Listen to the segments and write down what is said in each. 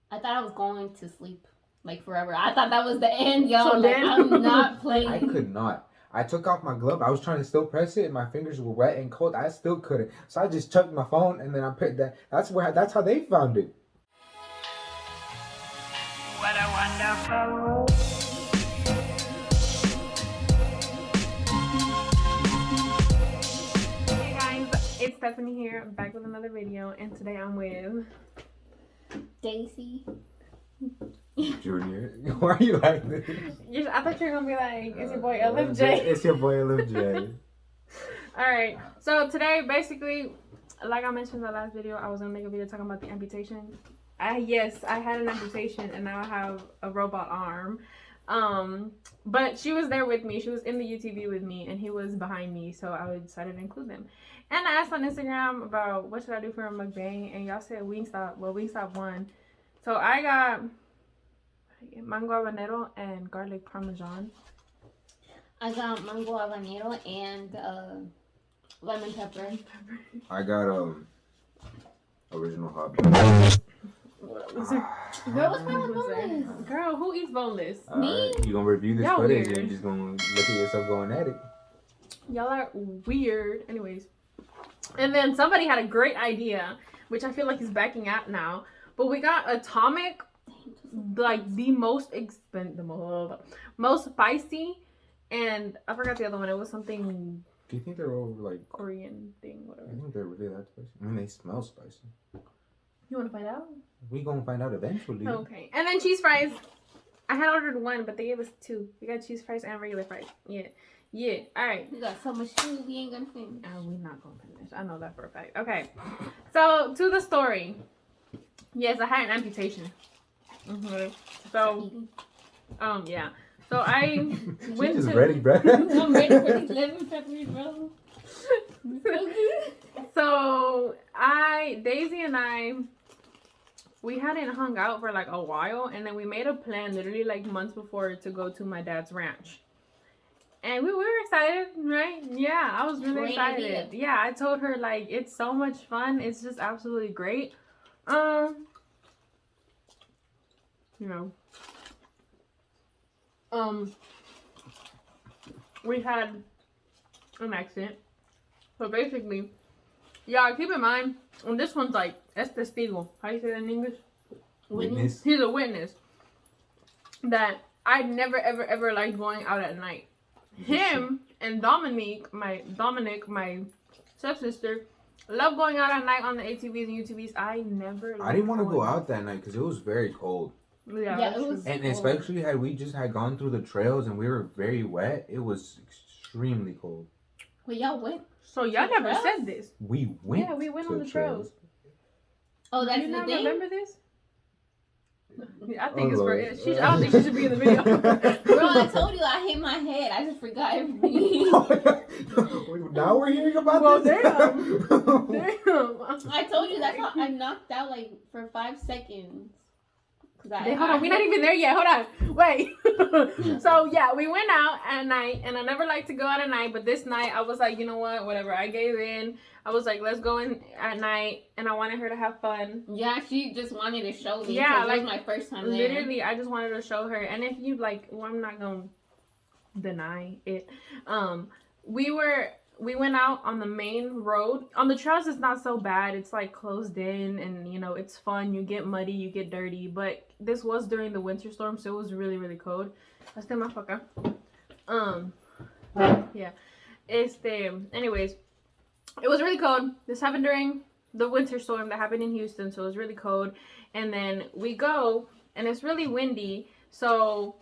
I thought I was going to sleep like forever. I thought that was the end, y'all. So like, then- I'm not playing. I could not. I took off my glove. I was trying to still press it, and my fingers were wet and cold. I still couldn't. So I just chucked my phone, and then I put that. That's how they found it. What a wonderful. Hey guys, it's Stephanie here. I'm back with another video, and today I'm with Daisy. Junior, why are you like this? I thought you were gonna be like, it's your boy LFJ. It's your boy LFJ. Alright, so today basically, like I mentioned in the last video, I was gonna make a video talking about the amputation. I had an amputation and now I have a robot arm. But she was there with me. She was in the UTV with me and he was behind me, so I decided to include them. And I asked on Instagram about what should I do for a mukbang, and y'all said Wingstop. Well, Wingstop won. So I got mango habanero and garlic parmesan. I got mango habanero and lemon pepper. I got original hot. What was it? Girl, what's What my was it? boneless? Girl, who eats boneless? Me? You gonna review this Y'all footage weird. and you're just gonna look at yourself going at it. Y'all are weird. Anyways. And then somebody had a great idea, which I feel like is backing out now. But we got Atomic, like the most most spicy, and I forgot the other one. It was something Do you think they're all like? Korean thing, whatever. I think they're really that spicy. I mean, they smell spicy. You want to find out? We gonna find out eventually. Okay. And then cheese fries. I had ordered one, but they gave us two. We got cheese fries and regular fries. Yeah. Yeah. All right. We got so much food, we ain't gonna finish. We're not gonna finish. I know that for a fact. Okay. So to the story. Yes, I had an amputation. So, yeah. So I went She's just to. ready, bro. I'm ready for these lemon peppers, bro. So Daisy and I, we hadn't hung out for like a while, and then we made a plan literally like months before to go to my dad's ranch. And we were excited, right? Yeah, I was really Great excited. idea. Yeah, I told her like it's so much fun. It's just absolutely great. You know. We had an accident. So basically, yeah, keep in mind, and this one's like es testigo. How do you say that in English? Witness. He's a witness that I never ever liked going out at night. Him and Dominique, my stepsister, love going out at night on the ATVs and UTVs. I never. I didn't want to liked go going out that night because it was very cold. Yeah, Yeah, that's it was- true. And especially had we just had gone through the trails and we were very wet, it was extremely cold. Well, y'all went. So y'all The never trails? Mm. said this. We went. Yeah, we went to on the trails. Oh, Do that's you the not thing? remember this? I think Oh, it's Lord. for. I don't think she should be in the video. Bro, I told you I hit my head. I just forgot everything. Now we're hearing about Well, this. Damn. I told you that's how I knocked out like for 5 seconds. Hey, hold on, we're not even there yet. Hold on, wait. So yeah, we went out at night, and I never like to go out at night, but this night I was like, you know what, whatever. I gave in. I was like, let's go in at night, and I wanted her to have fun. Yeah, she just wanted to show me. Yeah, 'cause like, it was my first time there. Literally, I just wanted to show her. And if you like, well, I'm not gonna deny it. We went out on the main road. On the trails, it's not so bad. It's like closed in, and you know, it's fun. You get muddy, you get dirty. But this was during the winter storm, so it was really cold. Hasta más pa' acá. Yeah. Anyways, it was really cold. This happened during the winter storm that happened in Houston, so it was really cold. And then we go, and it's really windy. So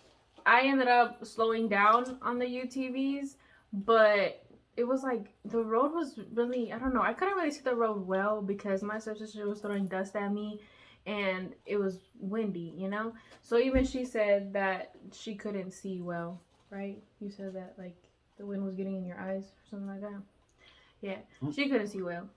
I ended up slowing down on the UTVs, but it was like the road was really, I don't know, I couldn't really see the road well because my stepsister was throwing dust at me and it was windy, you know? So even she said that she couldn't see well, right? You said that like the wind was getting in your eyes or something like that. Yeah, she couldn't see well.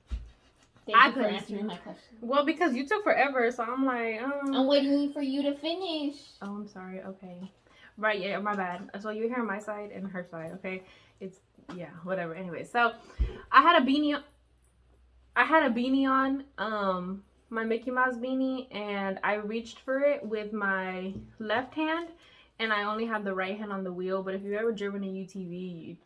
Thank I you for couldn't answering see. my question. Well, because you took forever, so I'm like, I'm waiting for you to finish. Oh, I'm sorry. Okay. Right, yeah, my bad. So you hear my side and her side, okay? It's, yeah, whatever. Anyway, so I had a beanie on. my Mickey Mouse beanie, and I reached for it with my left hand, and I only had the right hand on the wheel. But if you've ever driven a UTV,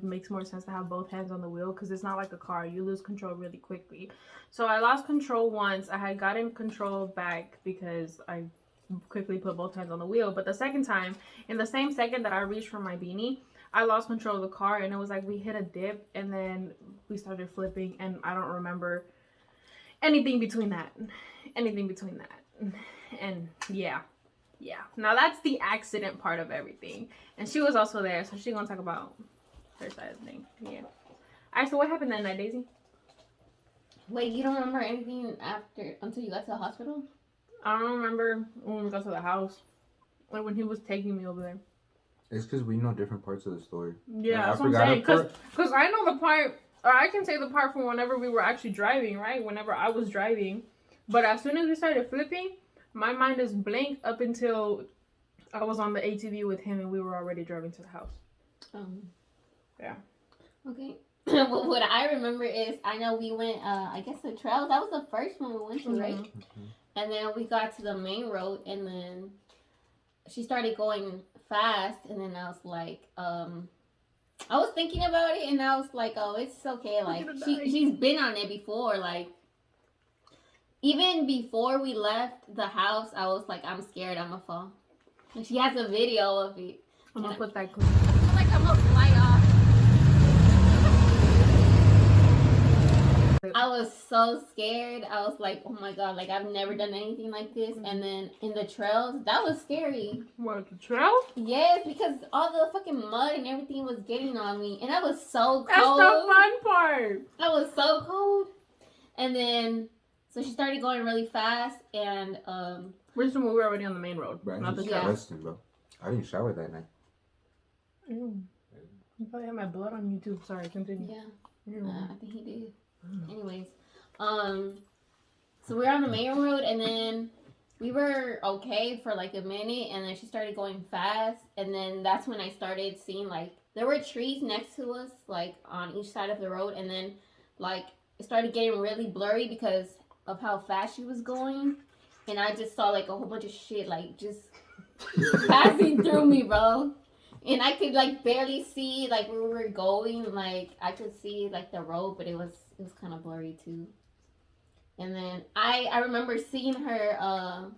makes more sense to have both hands on the wheel, because it's not like a car. You lose control really quickly. So I lost control once. I had gotten control back because I quickly put both hands on the wheel. But the second time, in the same second that I reached for my beanie, I lost control of the car, and it was like we hit a dip, and then we started flipping, and I don't remember anything between that. And yeah. Now that's the accident part of everything. And she was also there, so she's gonna talk about her side of the thing. Yeah. Alright, so what happened that night, Daisy? Wait, you don't remember anything until you got to the hospital? I don't remember when we got to the house. Like when he was taking me over there. It's because we know different parts of the story. Yeah, Like, that's what I'm saying. Because I know the part, or I can say the part from whenever we were actually driving, right? Whenever I was driving. But as soon as we started flipping, my mind is blank up until I was on the ATV with him and we were already driving to the house. Yeah. Okay. Well, what I remember is, I know we went, I guess the trails. That was the first one we went to, right? Mm-hmm. And then we got to the main road, and then she started going fast, and then I was like, I was thinking about it, and I was like, oh, it's okay. Like, she's been on it before. Like, even before we left the house, I was like, I'm scared I'm gonna fall. And she has a video of it. I'm gonna put that clip. I feel like I'm gonna fly off. I was so scared. I was like, oh my god, like I've never done anything like this. And then in the trails, that was scary. What, the trail? Yes, because all the fucking mud and everything was getting on me. And I was so cold. That's the fun part. I was so cold. And then, so she started going really fast. And, we're we were already on the main road. Bro, Not the I'm trail. disgusting, bro. I didn't shower that night. Ew. You probably had my blood on you too. Sorry, continue. yeah, Ew. I think he did. Anyways, so we were on the main road, and then we were okay for like a minute, and then she started going fast, and then that's when I started seeing, like, there were trees next to us, like on each side of the road, and then like it started getting really blurry because of how fast she was going, and I just saw like a whole bunch of shit like just passing through me, bro. And I could like barely see like where we were going. Like I could see like the road, but it was kind of blurry too. And then I remember seeing her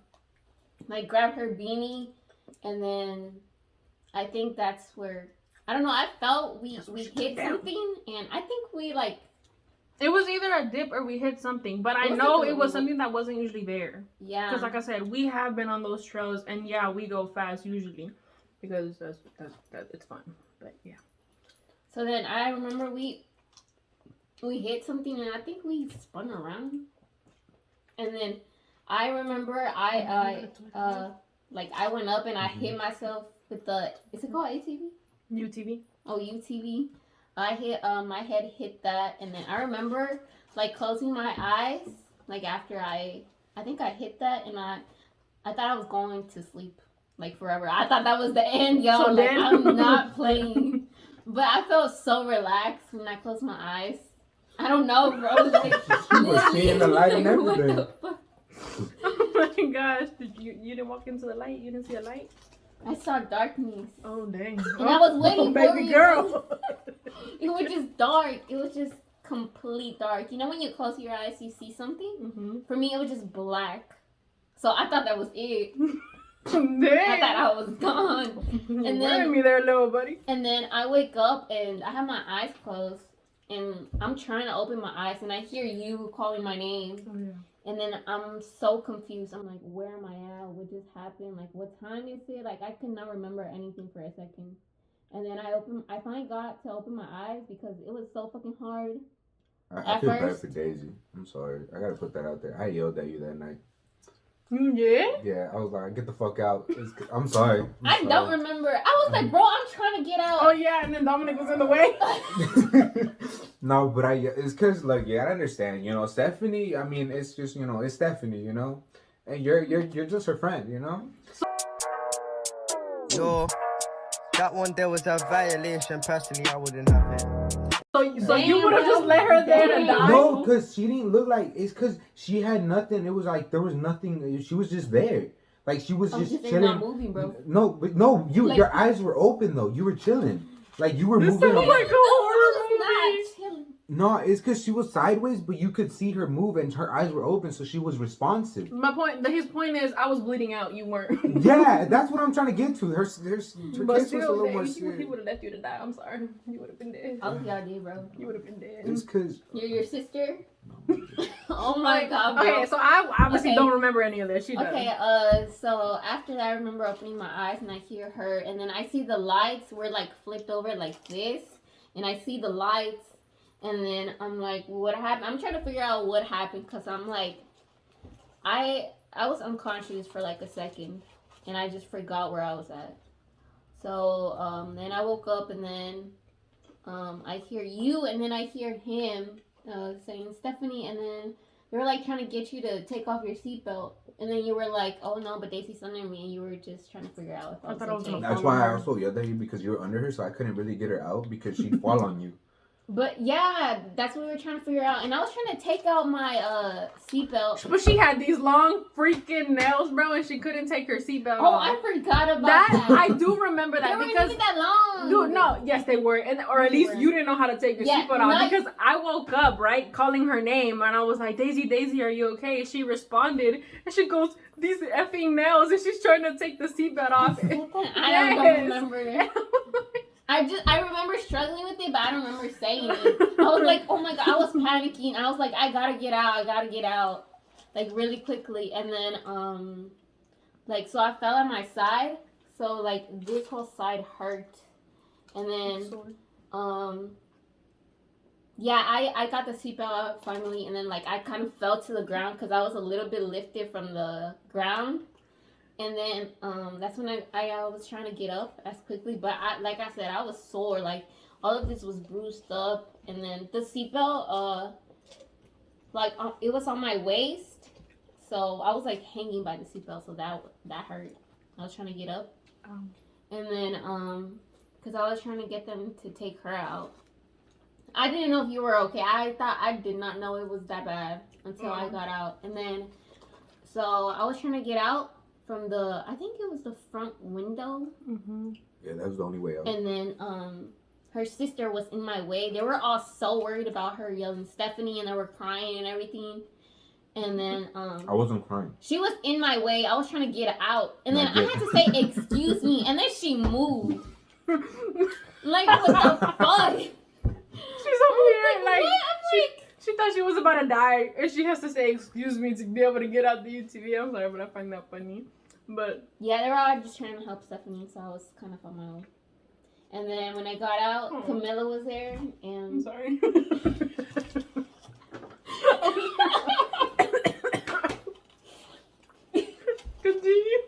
like grab her beanie, and then I think that's where, I don't know, I felt we hit something, and I think we like, it was either a dip or we hit something, but I It was know like a it was little- something that wasn't usually there. yeah. Because like I said, we have been on those trails, and yeah, we go fast usually because that's it's fun. But yeah. So then I remember we hit something, and I think we spun around. And then I remember I went up and I hit myself with the, is it called ATV? UTV. Oh, UTV. I hit my head hit that, and then I remember like closing my eyes like after I think I hit that, and I thought I was going to sleep like forever. I thought that was the end, y'all. So like then- I'm not playing. But I felt so relaxed when I closed my eyes. I don't know, bro. Like, You was seeing the light and what everything. the fuck? Oh my gosh! Did you didn't walk into the light? You didn't see a light? I saw darkness. Oh dang! And I was waiting for baby you. girl. It was just dark. It was just complete dark. You know when you close your eyes, you see something? Mm-hmm. For me, it was just black. So I thought that was it. Dang! I thought I was gone. And then- me there, little buddy. And then I wake up and I have my eyes closed. And I'm trying to open my eyes, and I hear you calling my name. Oh yeah. And then I'm so confused. I'm like, where am I at? What just happened? Like, what time is it? Like, I could not remember anything for a second. And then I finally got to open my eyes because it was so fucking hard. I At feel bad first- for Daisy. I'm sorry. I gotta put that out there. I yelled at you that night. You did? Yeah, I was like, get the fuck out. I'm sorry. I don't remember. I was like, bro, I'm trying to get out. Oh yeah, and then Dominic was in the way. No, but it's cause like, yeah, I understand. You know, Stephanie. I mean, it's just, you know, it's Stephanie. You know, and you're just her friend. You know. Yo, that one there was a violation. Personally, I wouldn't have it. So So you Damn, would have just bro. let her there to Damn. die? No, because she didn't look like. It's because she had nothing. It was like there was nothing. She was just there. Like she was I'm just just chilling. not moving, bro. No, but no, Like- your eyes were open though. You were chilling. Like you were This moving. sounds like a horror movie. Not chilling. No, it's because she was sideways, but you could see her move and her eyes were open, so she was responsive. My point. His point is, I was bleeding out. You weren't. Yeah, that's what I'm trying to get to. Her But case was a still, little more he serious. would have left you to die. I'm sorry. You would have been dead. Oh, yeah, I did, bro. You would have been dead. It's because. You're your sister? Oh my god, bro. Okay, so I obviously Okay. don't remember any of this. She does. Okay, so after that, I remember opening my eyes and I hear her, and then I see the lights were like flipped over like this, and I see the lights, and then I'm like, what happened? I'm trying to figure out what happened because I'm like, I was unconscious for like a second, and I just forgot where I was at. So then I woke up, and then I hear you, and then I hear him saying Stephanie, and then they were like trying to get you to take off your seatbelt, and then you were like, "Oh no!" But Daisy's under me, and you were just trying to figure out if I I was thought I was okay. gonna That's why I also yelled at you because you were under her, so I couldn't really get her out because she'd fall on you. But yeah, that's what we were trying to figure out, and I was trying to take out my seatbelt. But she had these long freaking nails, bro, and she couldn't take her seatbelt Oh, off. I forgot about That that. I do remember They that weren't because even that long. dude, no, yes they were, and or at They least were. you didn't know how to take your Yeah, seatbelt off not- because I woke up right calling her name and I was like, Daisy, are you okay? She responded and she goes, these effing nails, and she's trying to take the seatbelt off. I Yes. don't remember. I remember struggling with it, but I don't remember saying it. I was like, oh my god, I was panicking. I was like, I gotta get out, like really quickly. And then like so I fell on my side, so like this whole side hurt. And then yeah, I got the seatbelt out finally, and then like I kind of fell to the ground because I was a little bit lifted from the ground. And then that's when I was trying to get up as quickly, but like I said, I was sore. Like all of this was bruised up, and then the seatbelt, it was on my waist, so I was like hanging by the seatbelt, so that hurt. I was trying to get up, and then because I was trying to get them to take her out. I didn't know if you were okay. I did not know it was that bad until I got out, and then so I was trying to get out from I think it was the front window. Mm-hmm. Yeah, that was the only way out. And then her sister was in my way. They were all so worried about her yelling Stephanie, and they were crying and everything. And then I wasn't crying. she was in my way. I was trying to get out, and then Not I yet. had to say excuse me, and then she moved. Like what the fuck? She's over here like what? I'm like, she thought she was about to die, and she has to say excuse me to be able to get out the UTV. I'm sorry, but I find that funny. But yeah, they were all just trying to help Stephanie, so I was kind of on my own. And then when I got out, Oh. Camilla was there, I'm and sorry. Continue.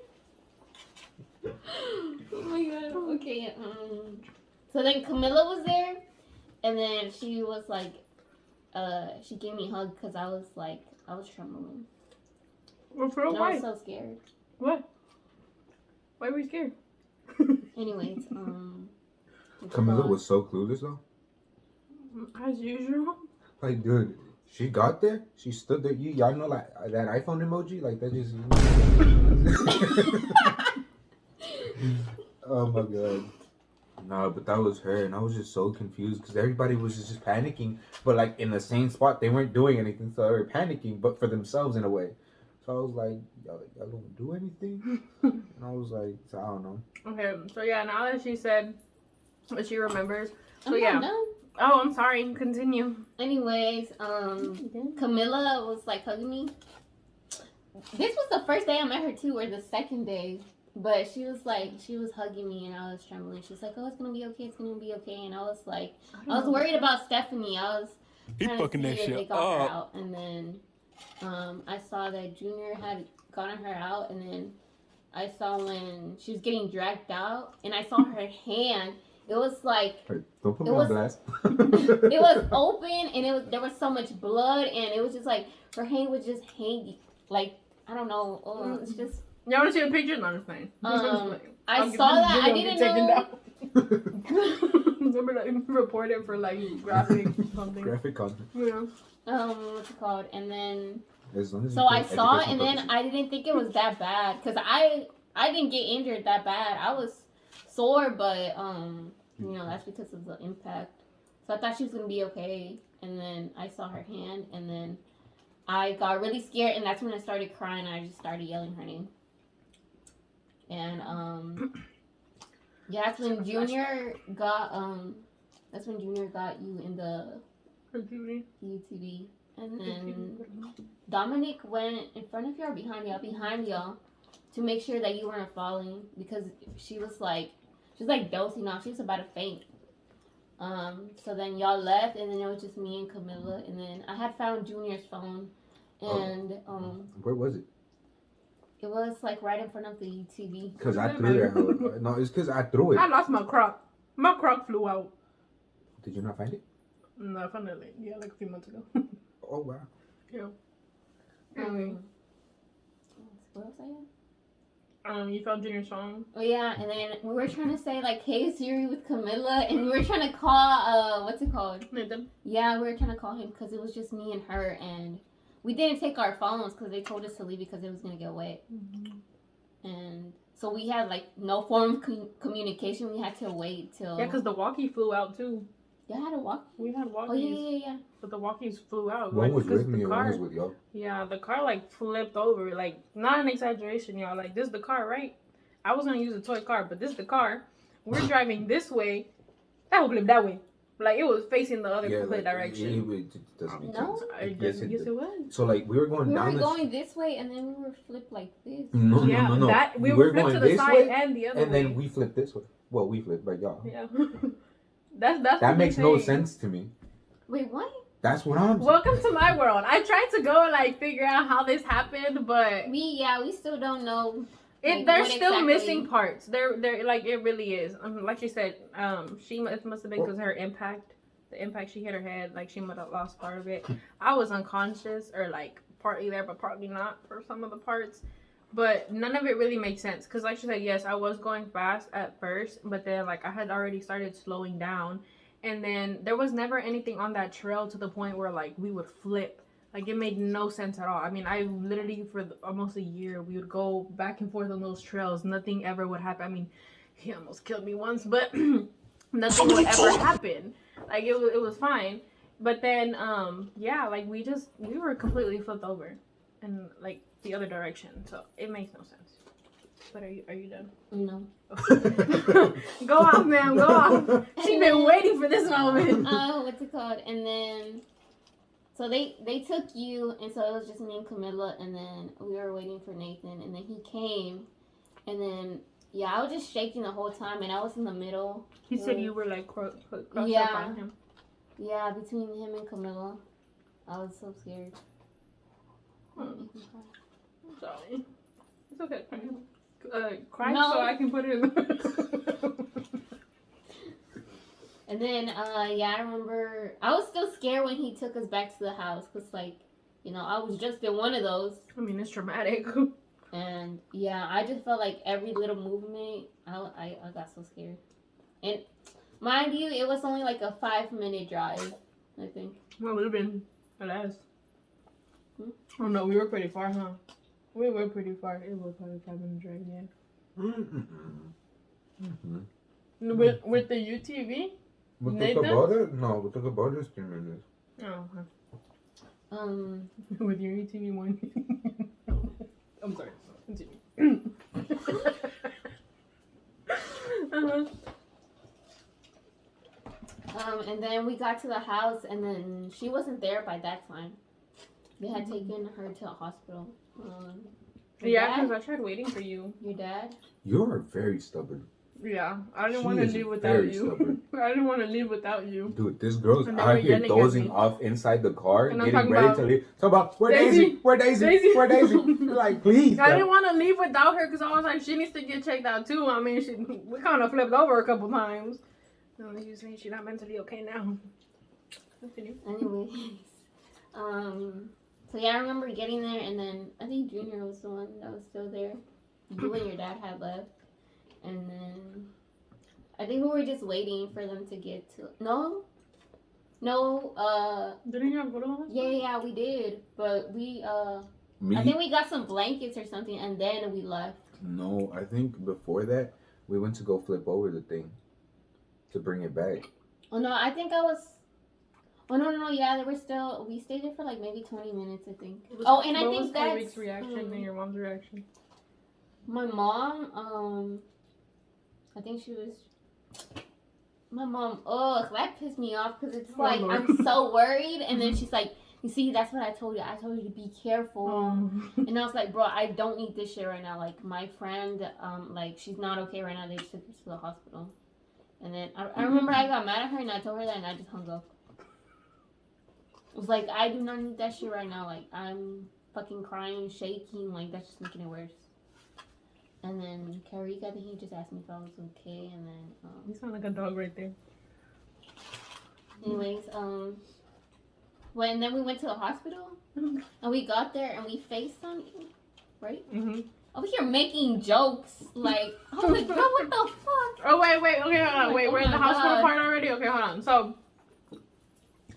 oh my god. Okay. So then Camilla was there, and then she was like, she gave me a hug because I was trembling. Well, for And I why? was so scared. What? Why were you scared? Anyways, Camilla was so clueless though. As usual. Like, dude, she got there. She stood there. Y'all know like that iPhone emoji, like that just. Oh my god. No, but that was her, and I was just so confused because everybody was just panicking, but like in the same spot, they weren't doing anything, so they were panicking, but for themselves in a way. So I was like, y'all don't do anything, and I was like, so I don't know. Okay, so yeah, now that she said what she remembers. So I'm yeah. not done. Oh, I'm sorry. Continue. Anyways, Camilla was like hugging me. This was the first day I met her too, or the second day. But she was hugging me, and I was trembling. She was like, "Oh, it's gonna be okay. It's gonna be okay." And I was like, I was worried about Stephanie. I was trying to fucking see that if they shit got her up. out, and then I saw that Junior had gotten her out, and then I saw when she was getting dragged out, and I saw her hand. It was like Hey, don't put It me was- on blast. it was open, and there was so much blood, and it was just like her hand was just hanging. Like I don't know. It's just You want to see the picture? No, I'm just playing. I saw that. I didn't know. Remember, like, reported for like graphic something. Graphic content. Yeah. What's it called? And then As long as so you I put saw it, educational and then purposes. I didn't think it was that bad because I didn't get injured that bad. I was sore, but that's because of the impact. So I thought she was gonna be okay, and then I saw her hand, and then I got really scared, and that's when I started crying. I just started yelling her name, and yeah, that's when Junior got you in the UTV, and then Dominic went in front of y'all, behind y'all, to make sure that you weren't falling because she was dozing off. She was about to faint. So then y'all left, and then it was just me and Camilla, and then I had found Junior's phone, and Where was it? it was like right in front of the UTV. Because I threw it. No, it's because I threw it. I lost my croc. My croc flew out. Did you not find it? No, I found it like a few months ago. Oh wow. Yeah. Anyway. What was I in? You found Junior's phone. Oh yeah, and then we were trying to say like, "Hey Siri" with Camilla, and we were trying to call what's it called? Nathan. Yeah, we were trying to call him because it was just me and her, and we didn't take our phones because they told us to leave because it was gonna get wet, and so we had like no form of communication. We had to wait till Yeah, because the walkie flew out too. I had to walk. We had walkies. Oh yeah. But the walkies flew out. One like, was because with the me, car, one was with y'all. Yeah, the car like flipped over. Like, not an exaggeration, y'all. Like, this is the car, right? I was gonna use a toy car, but this is the car. We're driving this way. That will flip that way. Like, it was facing the other complete direction. It doesn't make No. sense. Yes, it was. So like we were going We down were going this way, and then we were flipped like this. No. That we were were flipped going to the this side way, and the other and way. then we flipped this way. Well, we flipped, but y'all. Yeah. That's That what makes they're no saying. sense to me. Wait, what? That's what I'm saying. Welcome to my world. I tried to go and like figure out how this happened, but We still don't know. Like, there's what still exactly? missing parts. There like it really is. Like you said, it must have been because her impact, the impact she hit her head, like she might have lost part of it. I was unconscious or like partly there, but partly not for some of the parts. But none of it really makes sense because, like she said, yes, I was going fast at first, but then like I had already started slowing down. And then there was never anything on that trail to the point where like we would flip. Like it made no sense at all. I mean, I literally for almost a year we would go back and forth on those trails. Nothing ever would happen. I mean, he almost killed me once, but nothing would ever happen. Like it was fine. But then like we were completely flipped over in like the other direction. So it makes no sense. But are you done? No. Go off, ma'am. Go off. She's been waiting for this moment. What's it called? And then, so they took you, and so it was just me and Camilla, and then we were waiting for Nathan, and then he came, and then I was just shaking the whole time, and I was in the middle. He said you were like crossed up on him. Yeah, between him and Camilla, I was so scared. I'm sorry. It's okay. Cry No. so I can put it in the... And then, I remember I was still scared when he took us back to the house because, like, I was just in one of those. I mean, it's traumatic. And, I just felt like every little movement, I got so scared. And, mind you, it was only like a 5-minute drive, I think. Well, it would have been a last. Oh, no, we were pretty far, huh? We were pretty far. It was probably 5-minute drive, yeah. With the UTV? We Nathan? took about it? No, we took about just 3 minutes. Oh, okay. With your UTV one. I'm sorry. Continue. and then we got to the house, and then she wasn't there by that time. They had taken her to a hospital. Yeah, because I tried waiting for you. Your dad? You're very stubborn. Yeah, I didn't She want to is leave without very you. stubborn. I didn't want to leave without you. Dude, this girl's And they out were here yelling at dozing me. off inside the car, And I'm getting talking ready about, to leave. Talk about, where Daisy? Daisy? Where Daisy? Daisy? Where Daisy? You're like, please. I bro. didn't want to leave without her because I was like, she needs to get checked out too. I mean, we kind of flipped over a couple times. And you saying she's not mentally okay now. Continue. Anyways. So I remember getting there, and then I think Junior was the one that was still there. you and your dad had left, and then I think we were just waiting for them to get to. No. Didn't you go to the hospital? Yeah, we did, but we Me? I think we got some blankets or something, and then we left. No, I think before that we went to go flip over the thing to bring it back. Oh no, I think I was. Oh no, yeah, there were still. We stayed there for like maybe 20 minutes, I think. Oh, and I What think was that's Tyreek's reaction and your mom's reaction. my mom. I think she was. My mom. Ugh, that pissed me off because it's Oh, like Lord. I'm so worried, and then she's like, "You see, that's what I told you. I told you to be careful." And I was like, "Bro, I don't need this shit right now. Like my friend, like she's not okay right now. They just took her to the hospital." And then I remember I got mad at her and I told her that and I just hung up. It was like, I do not need that shit right now. Like, I'm fucking crying, shaking. Like, that's just making it worse. And then Karik, I think he just asked me if I was okay. And then, You sound like a dog right there. anyways, and then we went to the hospital. And we got there and we FaceTimed you, right? Mm-hmm. Over here making jokes. Like, I was like, bro, what the fuck? Oh, wait, okay, hold on. Like, Wait, oh we're in the my hospital God. part already? Okay, hold on. So,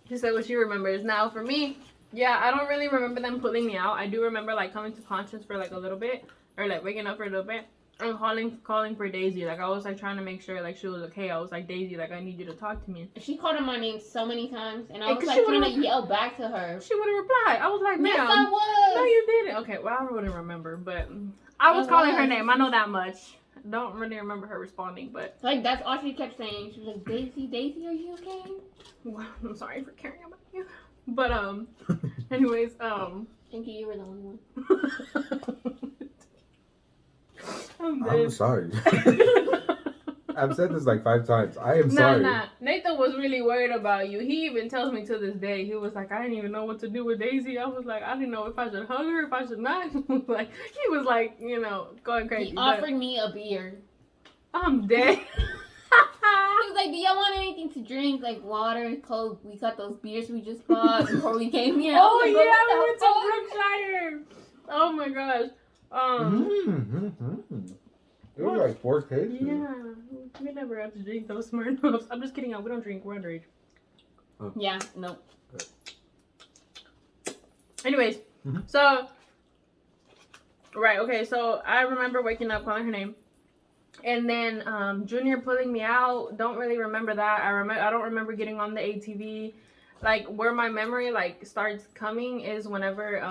she said what she remembers. Now, for me, yeah, I don't really remember them pulling me out. I do remember, like, coming to conscience for, like, a little bit. Or, like, waking up for a little bit. And calling for Daisy. Like, I was, like, trying to make sure, like, she was okay. I was like, Daisy, like, I need you to talk to me. She called him my name so many times. And I Yeah, was 'cause like she trying would've- to yell back to her. She wouldn't reply. I was like, ma'am. Yes, I was. No, you didn't. Okay, well, I wouldn't remember. But I was I calling her was. name. I know that much. Don't really remember her responding, but Like, that's all she kept saying. She was like, Daisy, are you okay? well, I'm sorry for caring about you. But anyways, Thank you, you were the only one. I'm I'm dead. sorry. I've said this like 5 times. I am Nah, sorry. nah. Nathan was really worried about you. He even tells me to this day. He was like, I didn't even know what to do with Daisy. I was like, I didn't know if I should hug her, if I should not. Like, he was like, you know, going crazy. He but offered me a beer. I'm dead. He was like, do y'all want anything to drink? Like water, Coke. We got those beers we just bought before we came here. I Oh was yeah, like, we what went the to Brookshire. Oh my gosh. It was like 4 cases. Yeah, we never got to drink those Smirnoffs. I'm just kidding. We don't drink. We're underage. fuck? Yeah, no. Anyways, Mhm. so right, okay. So I remember waking up, calling her name, and then Junior pulling me out. Don't really remember that. I don't remember getting on the ATV. Like where my memory like starts coming is whenever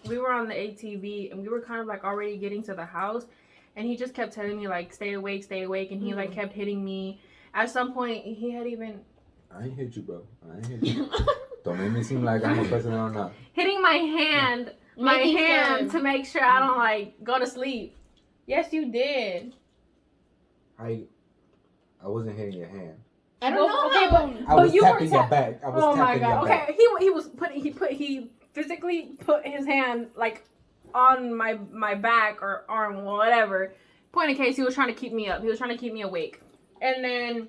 we were on the ATV and we were kind of like already getting to the house. And he just kept telling me, like, stay awake. And he, like, kept hitting me. At some point, he had even... I ain't hit you, bro. I ain't hit you. Don't make me seem like I'm a president or not. hitting my hand. My Making hand sure. to make sure I don't, like, go to sleep. Yes, you did. I wasn't hitting your hand. I don't know. Okay, how. I But was you were tapping your back. I was Oh, my tapping your God. back. Okay, he physically put his hand, like, on my back or arm, whatever. Point in case, he was trying to keep me up. He was trying to keep me awake. And then...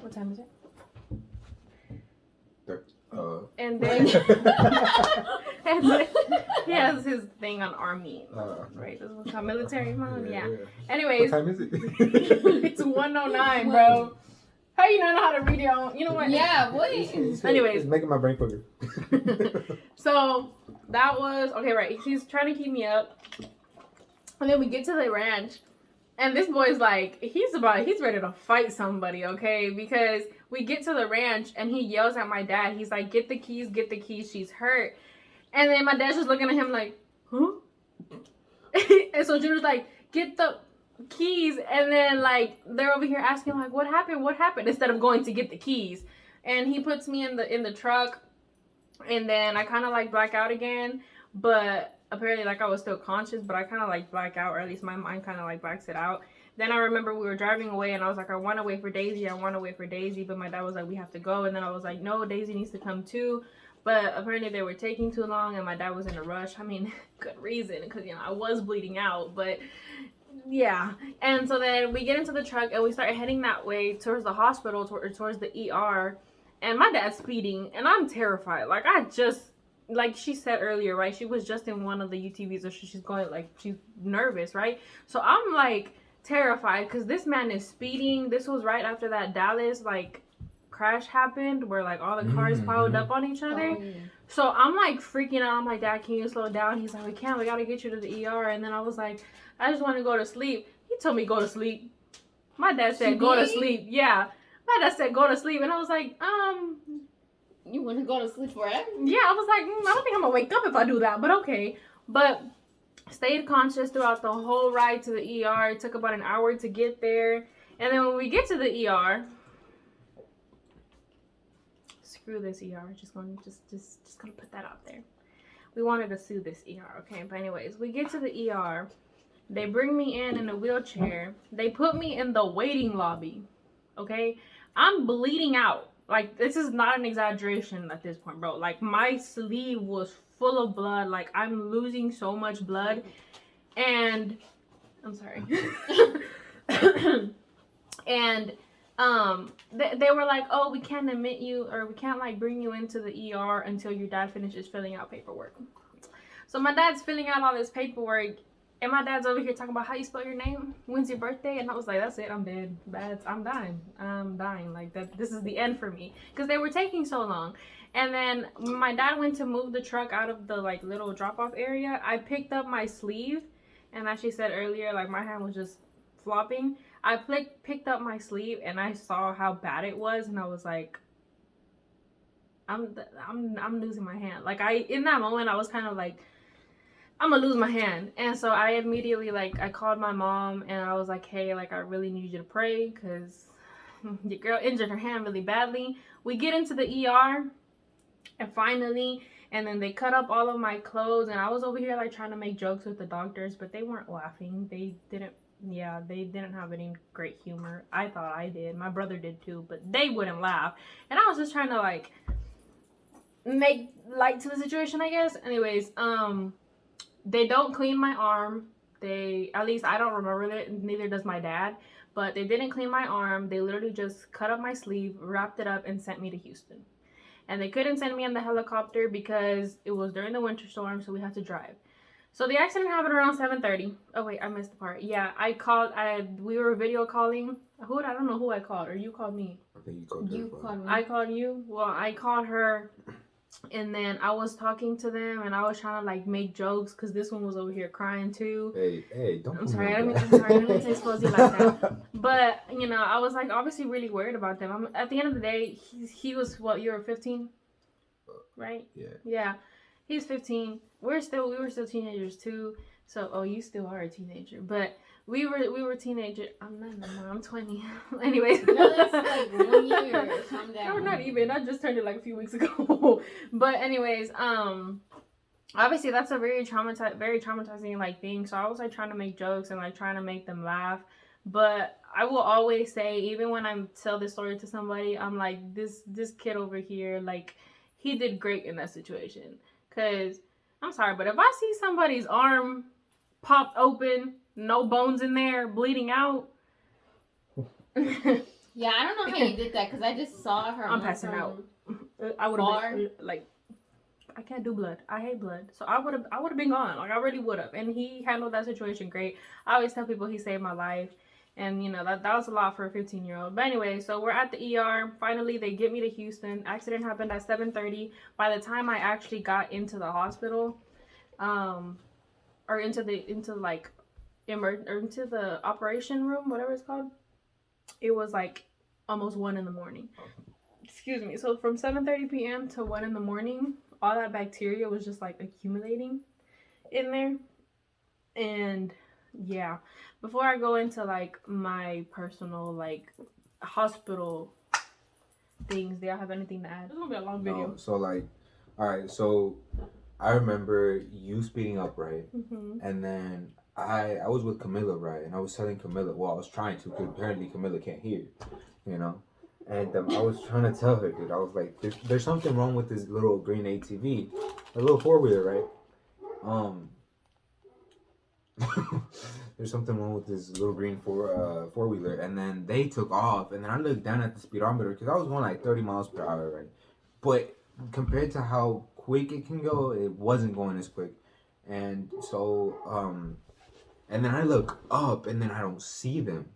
What time is it? And then... and then he has his thing on army. Right, this was how military mom. Yeah. Anyways, What time is it? it's 1:09, bro. How you not know how to read your own? You know what? Yeah, what? Anyways. It's making my brain quicker. So that was okay, right? He's trying to keep me up, and then we get to the ranch, and this boy's like, he's ready to fight somebody, okay? Because we get to the ranch, and he yells at my dad. He's like, get the keys, she's hurt. And then my dad's just looking at him like, huh? And so Junior's like, get the keys, and then like they're over here asking like, what happened, instead of going to get the keys. And he puts me in the truck, and then I kind of like black out again, but apparently like I was still conscious, but I kind of like black out, or at least my mind kind of like blacks it out. Then I remember we were driving away, and I was like, I want to wait for Daisy, but my dad was like, we have to go. And then I was like, no, Daisy needs to come too. But apparently they were taking too long, and my dad was in a rush. I mean, good reason, because, you know, I was bleeding out, but yeah. And so then we get into the truck, and we start heading that way towards the hospital, towards the ER, and my dad's speeding, and I'm terrified. Like, I just like she said earlier, right? She was just in one of the UTVs, so she's going like she's nervous, right? So I'm like terrified because this man is speeding. This was right after that Dallas like crash happened where like all the cars piled up on each other. So I'm like freaking out. I'm like, Dad, can you slow down? He's like, we can't. We gotta get you to the ER. And then I was like, I just want to go to sleep. He told me go to sleep. My dad said go to sleep. Yeah, my dad said go to sleep, and I was like, You want to go to sleep forever? yeah. I was like, I don't think I'm gonna wake up if I do that, but okay. But stayed conscious throughout the whole ride to the ER. It took about an hour to get there, and then when we get to the ER. Screw this ER. Just gonna put that out there. We wanted to sue this ER, okay? But anyways, we get to the ER. They bring me in a wheelchair. They put me in the waiting lobby, okay? I'm bleeding out. Like, this is not an exaggeration at this point, bro. Like, my sleeve was full of blood. Like, I'm losing so much blood. And I'm sorry. And they were like, oh, we can't admit you, or we can't like bring you into the ER until your dad finishes filling out paperwork. So my dad's filling out all this paperwork, and my dad's over here talking about how you spell your name, when's your birthday, and I was like, that's it, I'm dead. I'm dying. Like that, this is the end for me, because they were taking so long. And then my dad went to move the truck out of the like little drop-off area. I picked up my sleeve, and as she said earlier, like my hand was just flopping. I picked up my sleeve and I saw how bad it was, and I was like, I'm losing my hand. Like in that moment I was kind of like, I'm gonna lose my hand. And so I immediately like I called my mom and I was like, hey, like I really need you to pray because your girl injured her hand really badly. We get into the ER and finally, and then they cut up all of my clothes, and I was over here like trying to make jokes with the doctors, but they weren't laughing. They didn't have any great humor. I thought I did. My brother did too, but they wouldn't laugh. And I was just trying to like make light to the situation, I guess. Anyways, they don't clean my arm. At least I don't remember it, neither does my dad. But they didn't clean my arm. They literally just cut up my sleeve, wrapped it up, and sent me to Houston. And they couldn't send me in the helicopter because it was during the winter storm, so we had to drive. So the accident happened around 7:30. Oh wait, I missed the part. Yeah, we were video calling. I don't know who I called, or you called me. I think you called You called me. I called you. Well, I called her, and then I was talking to them, and I was trying to like make jokes because this one was over here crying too. Hey, don't. I'm sorry, I didn't mean to expose you like that. But you know, I was like obviously really worried about them. At the end of the day, he was what, you were 15, right? Yeah. Yeah, he's 15. We were still teenagers too. So you still are a teenager, but we were teenagers. I'm not anymore. I'm 20. Anyways. No, that's like 1 year. Calm down. No, not even. I just turned it like a few weeks ago. But anyways, obviously that's a very traumatizing like thing. So I was like trying to make jokes and like trying to make them laugh. But I will always say, even when I tell this story to somebody, I'm like, this kid over here, like, he did great in that situation. Cause I'm sorry, but if I see somebody's arm popped open, no bones in there, bleeding out. Yeah, I don't know how you did that because I just saw her. I'm passing out. I would have like, I can't do blood. I hate blood. So I would have been gone. Like I really would have. And he handled that situation great. I always tell people he saved my life. And you know, that was a lot for a 15-year-old. But anyway, so we're at the ER. Finally, they get me to Houston. Accident happened at 7:30. By the time I actually got into the hospital, or into the operation room, whatever it's called, it was like almost 1 a.m. Excuse me. So from 7:30 p.m. to 1 a.m, all that bacteria was just like accumulating in there. And yeah, before I go into like my personal like hospital things, do y'all have anything to add? It's gonna be a long video. No, so like, all right, so I remember you speeding up, right? Mm-hmm. And then I was with Camilla, right? And I was telling Camilla, well, I was trying to, because apparently Camilla can't hear, you know? And I was trying to tell her, dude, I was like, there's something wrong with this little green ATV, a little four-wheeler, right? There's something wrong with this little green four-wheeler. And then they took off, and then I looked down at the speedometer, because I was going like 30 miles per hour, right? But compared to how quick it can go, it wasn't going as quick. And so, and then I look up and then I don't see them.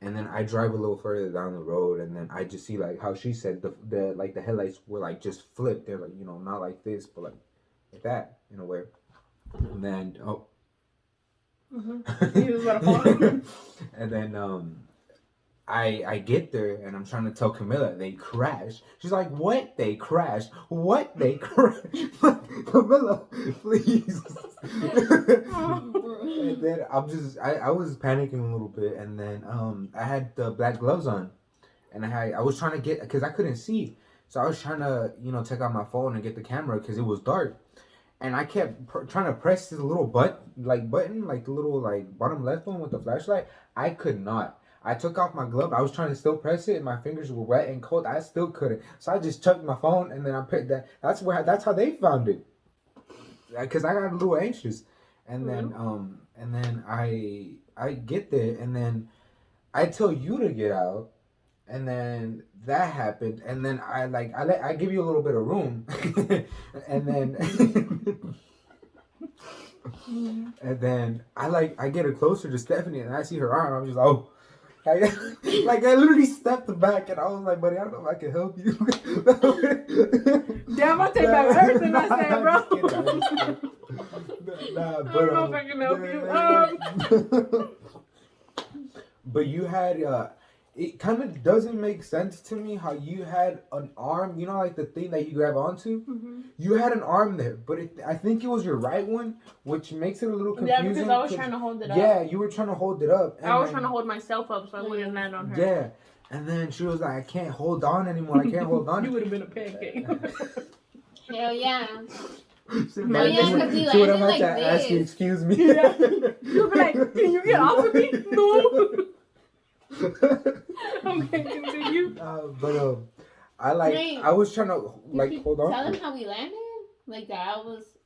And then I drive a little further down the road and then I just see like how she said the like the headlights were like just flipped. They're like, you know, not like this, but like that in a way. And then He was about to fall. and then I get there and I'm trying to tell Camilla they crashed. She's like, "What? They crashed? What? They crashed?" Camilla, please. And then I was panicking a little bit, and then I had the black gloves on, and I was trying to get because I couldn't see, so I was trying to take out my phone and get the camera because it was dark. And I kept trying to press this little button, like the little like bottom left one with the flashlight. I could not. I took off my glove. I was trying to still press it, and my fingers were wet and cold. I still couldn't. So I just chucked my phone, and then I put that. That's how they found it. Because I got a little anxious, and then I get there, and then I tell you to get out. And then that happened, and then I give you a little bit of room, and then and then I get her closer to Stephanie, and I see her arm. I'm just like, I literally stepped back, and I was like, buddy, I don't know if I can help you. Damn, I take back everything I said, bro. Nah, I don't know if I can help you. But you had it kind of doesn't make sense to me how you had an arm, like the thing that you grab onto. Mm-hmm. You had an arm there, but I think it was your right one, which makes it a little confusing. Yeah, because I was trying to hold it up. Yeah, you were trying to hold it up. I was trying to hold myself up so I wouldn't land on her. Yeah, and then she was like, I can't hold on anymore. I can't hold on. You would have been a pancake. Hell yeah. She No, yeah, because he would have landed had like to ask you, this. excuse me. Yeah. You'd be like, can you get off of me? No. Okay, continue. I was trying to hold on. Tell him how we landed. Like that I was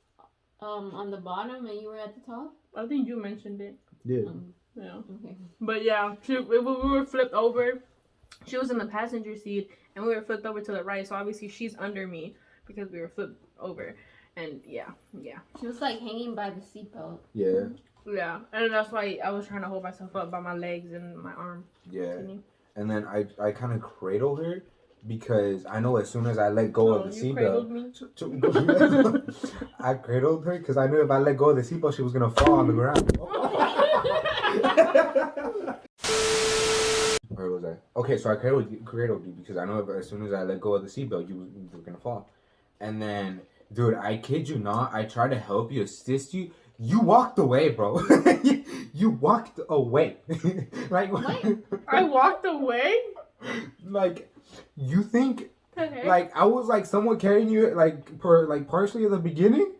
on the bottom and you were at the top. I think you mentioned it. Yeah. Yeah. Mm-hmm. Okay. But yeah, we were flipped over. She was in the passenger seat and we were flipped over to the right. So obviously she's under me because we were flipped over. And yeah. She was like hanging by the seatbelt. Yeah. Yeah, and that's why I was trying to hold myself up by my legs and my arm. Yeah. And then I kind of cradled her because I know as soon as I let go of the seatbelt, I cradled her because I knew if I let go of the seatbelt, she was gonna fall on the ground. Where was I? Okay, so I cradled you because I know as soon as I let go of the seatbelt, you were gonna fall. And then, dude, I kid you not, I tried to help you, assist you. You walked away, bro. You walked away. Like what? I walked away? Like, you think like I was like someone carrying you partially at the beginning?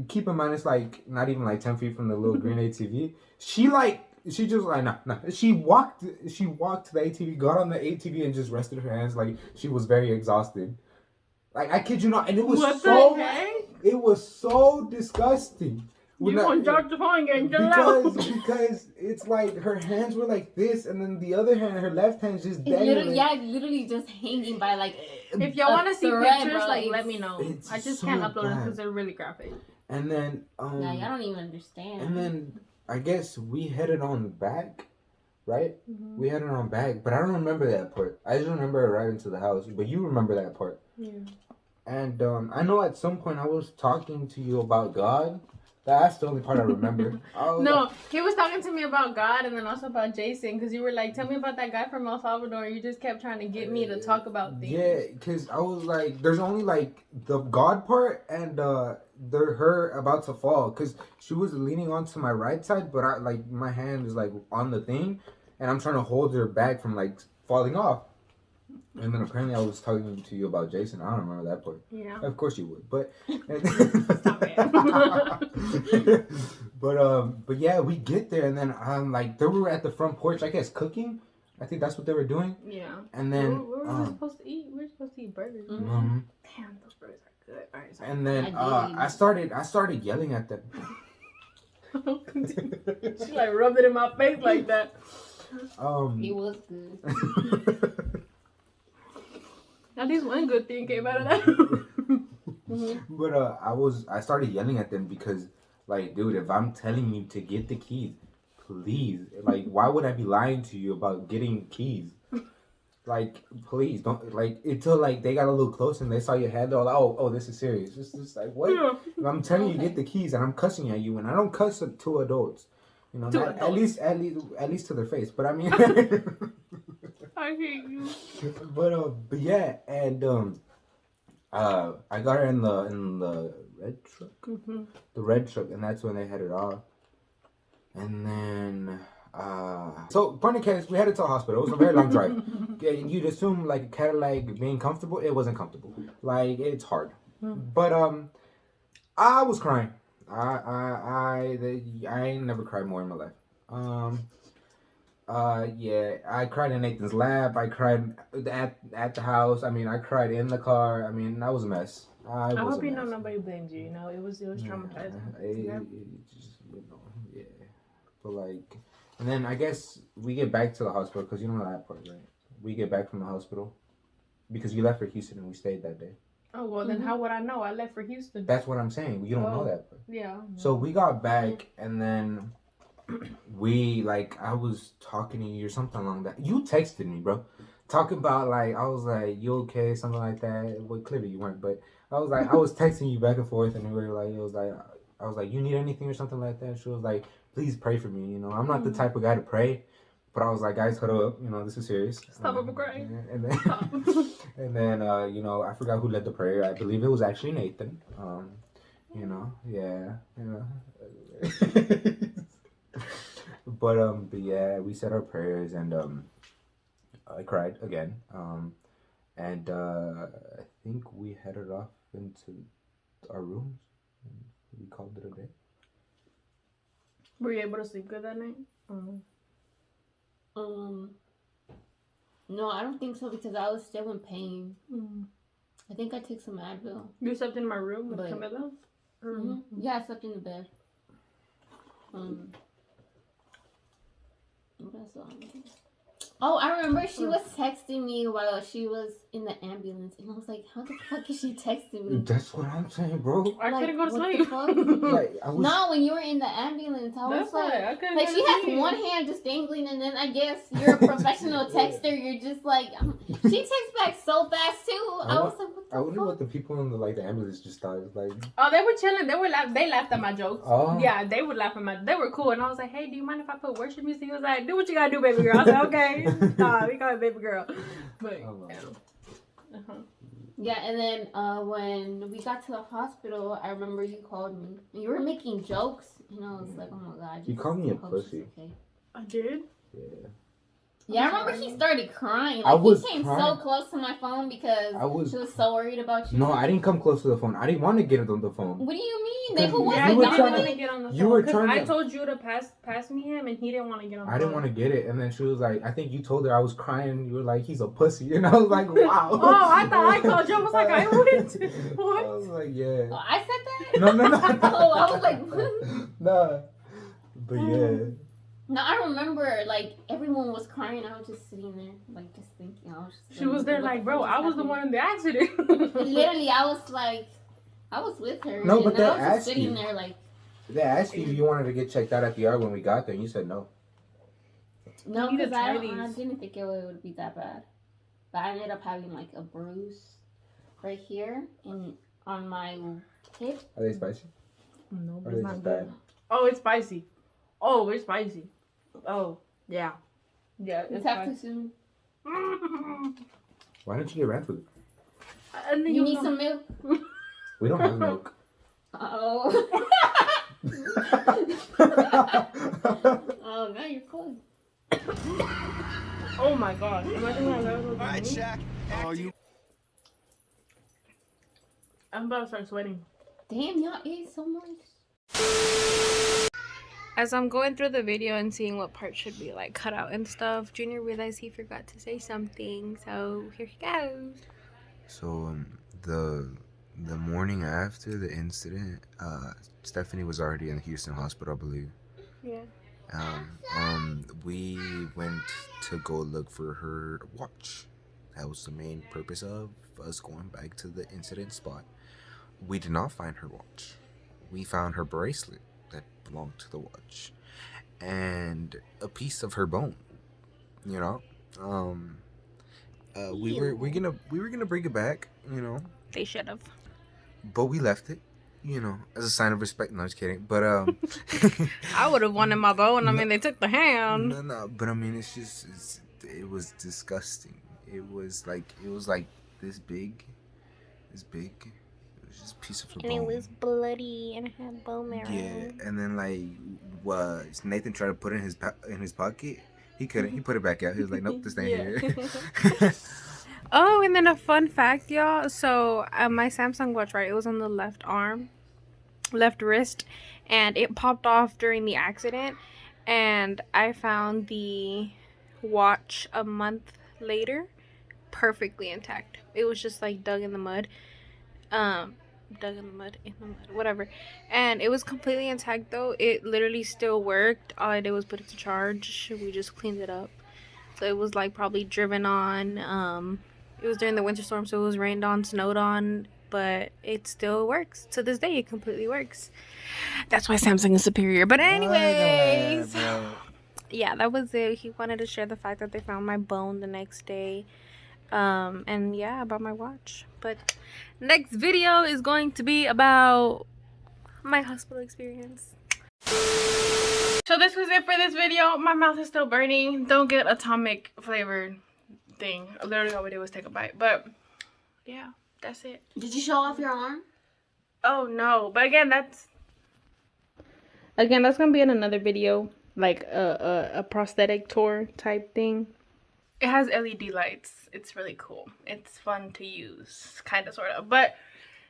Keep in mind it's like not even like 10 feet from the little green ATV. She just like nah. She walked to the ATV, got on the ATV and just rested her hands like she was very exhausted. Like I kid you not, and it was it was so disgusting. You gonna drop the phone and get because it's like her hands were like this, and then the other hand, her left hand's just dangling. Literally just hanging by like. If y'all want to see pictures, bro, like let me know. I just can't upload them because they're really graphic. And then yeah, y'all don't even understand. And then I guess we headed on back, right? Mm-hmm. We headed on back, but I don't remember that part. I just remember arriving to the house, but you remember that part. Yeah. And I know at some point I was talking to you about God. That's the only part I remember. No, he was talking to me about God and then also about Jason because you were like, tell me about that guy from El Salvador. And you just kept trying to get me to talk about things. Yeah, because I was like, there's only like the God part and her about to fall because she was leaning onto my right side, but I like my hand is like on the thing and I'm trying to hold her back from like falling off. And then apparently I was talking to you about Jason. I don't remember that part. Yeah. Of course you would, but Stop it. but yeah, we get there and then like they were at the front porch, I guess cooking. I think that's what they were doing. Yeah. And then what were we supposed to eat? We were supposed to eat burgers. Mm-hmm. Damn, those burgers are good. All right. Sorry. And then I started yelling at them. She like rubbed it in my face like that. It was good. At least one good thing came out of that. But I started yelling at them because, like, dude, if I'm telling you to get the keys, please, like, why would I be lying to you about getting keys? Like, please don't, like, until like they got a little close and they saw your head. They're like, oh, this is serious. It's just like, what? Yeah. If I'm telling you get the keys and I'm cussing at you, and I don't cuss at two adults, you know, not, at least to their face. But I mean, I hate you. but yeah, and I got her in the red truck, the red truck, and that's when they headed off. And then, so point of case, we headed to a hospital. It was a very long drive. You'd assume like a Cadillac being comfortable. It wasn't comfortable. Like, it's hard. But I was crying. I ain't never cried more in my life. Yeah, I cried in Nathan's lab. I cried at the house. I mean, I cried in the car. I mean, that was a mess. I hope you know nobody blames you. You know, it was traumatizing. It just, you know, yeah. But like, and then I guess we get back to the hospital because you know that part, right? We get back from the hospital because you left for Houston and we stayed that day. Oh, well, then how would I know? I left for Houston. That's what I'm saying. You don't know that part. Yeah. So we got back and then we, like, I was talking to you or something along that. You texted me, bro. Talking about, like, I was like, you okay? Something like that. Well, clearly you weren't, but I was like, I was texting you back and forth and we were like, I was like, you need anything or something like that? She was like, please pray for me. You know, I'm not the type of guy to pray. But I was like, guys, huddle up. You know, this is serious. Stop, I'm crying. And then, you know, I forgot who led the prayer. I believe it was actually Nathan. You know, yeah. But yeah, we said our prayers and I cried again. And I think we headed off into our rooms. And we called it a day. Were you able to sleep good that night? No, I don't think so because I was still in pain. I think I took some Advil. You slept in my room with Camilla? Yeah, I slept in the bed. What else do I remember? Oh, I remember she was texting me while she was in the ambulance, and I was like, "How the fuck is she texting me?" That's what I'm saying, bro. I couldn't go to what sleep. the fuck? Like, I was... No, when you were in the ambulance, I was That's right. I like, couldn't like go she to has sleep. one hand just dangling, and then I guess you're a professional texter. You're just like, she texts back so fast too. I was like, what the I wonder fuck? what the people in the ambulance just thought. Like, Oh, they were chilling. They laughed at my jokes. Oh. Yeah, they would laugh at my. They were cool, and I was like, "Hey, do you mind if I put worship music?" He was like, "Do what you gotta do, baby girl." I was like, "Okay, nah, we got a baby girl." But Yeah, and then when we got to the hospital, I remember you called me. And you were making jokes, and I was like, "Oh my god!" You called me a hope she's pussy. okay. I did. yeah. Yeah, I remember he started crying. I Like, was he came crying. so close to my phone because she was so worried about you. No, I didn't come close to the phone. I didn't want to get it on the phone. What do you mean? They who Yeah, You you were didn't trying want to- to get on the phone. you were 'cause trying I to- told you to pass me him, and he didn't want to get on the phone. I didn't want to get it, and then she was like, I think you told her I was crying. You were like, he's a pussy, and I was like, wow. Oh, I thought I called you. I was like, I wouldn't. What? I was like, yeah. Oh, I said that? No. Oh, I was like, Nah. But yeah. No, I remember, like, everyone was crying. I was just sitting there, like, just thinking. I was just She was there what like, the bro, fuck is I was the happening? one in the accident. Literally, I was like, I was with her. No, and but they I was just asked sitting you. there, like, They asked you if you wanted to get checked out at the ER when we got there, and you said no. no, You need to because I try these. didn't think it would be that bad. But I ended up having, like, a bruise right here and on my hip. Are they spicy? No, Or but are they it's not just good. bad? Oh, it's spicy. Oh, it's spicy. Oh, yeah. Yeah, It's it's half too spicy. soon. Why don't you get ran food? And then You need know- some milk? We don't have milk. Oh. Oh, now you're cold. Oh my god. Imagine when I got those on me. Shaq. Oh, you. I'm about to start sweating. Damn, y'all ate so much. As I'm going through the video and seeing what parts should be like cut out and stuff, Junior realized he forgot to say something, so here he goes. So the morning after the incident, Stephanie was already in the Houston hospital, I believe. Yeah. We went to go look for her watch. That was the main purpose of us going back to the incident spot. we did not find her watch. We found her bracelet that belonged to the watch, and a piece of her bone. You know, we were gonna bring it back. You know, They should have. but we left it. You know, as a sign of respect. No, just kidding. But I would have wanted my bone. I No. mean, they took the hand. no. But I mean, it was disgusting. It was like this big. It was just a piece of her And it bone. was bloody and it had bone marrow. Yeah, and then Nathan tried to put it in his pocket. He couldn't. He put it back out. He was like, "Nope, this ain't here." Oh, and then a fun fact, y'all. So my Samsung watch, right? It was on the left arm, left wrist, and it popped off during the accident. And I found the watch a month later, perfectly intact. It was just like dug in the mud, whatever. And it was completely intact though. It literally still worked. All I did was put it to charge. We just cleaned it up. So it was like probably driven on. It was during the winter storm, so it was rained on, snowed on, but it still works. To this day, it completely works. That's why Samsung is superior. But anyways, yeah, that was it. He wanted to share the fact that they found my bone the next day. And yeah, about my watch. But next video is going to be about my hospital experience. So this was it for this video. My mouth is still burning. Don't get atomic flavored thing. Literally all we did was take a bite. But yeah, that's it. Did you show off your arm? Oh no. But again, that's gonna be in another video. Like a prosthetic tour type thing. It has LED lights. It's really cool. It's fun to use. Kinda sorta. But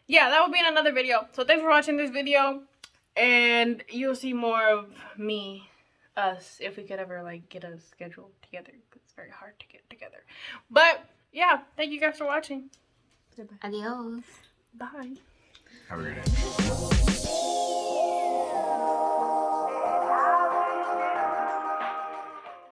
yeah, that will be in another video. So thanks for watching this video. And you'll see more of me, us, if we could ever like get a schedule together. It's very hard to get together. But yeah, thank you guys for watching. Adios. Bye. Have a great day.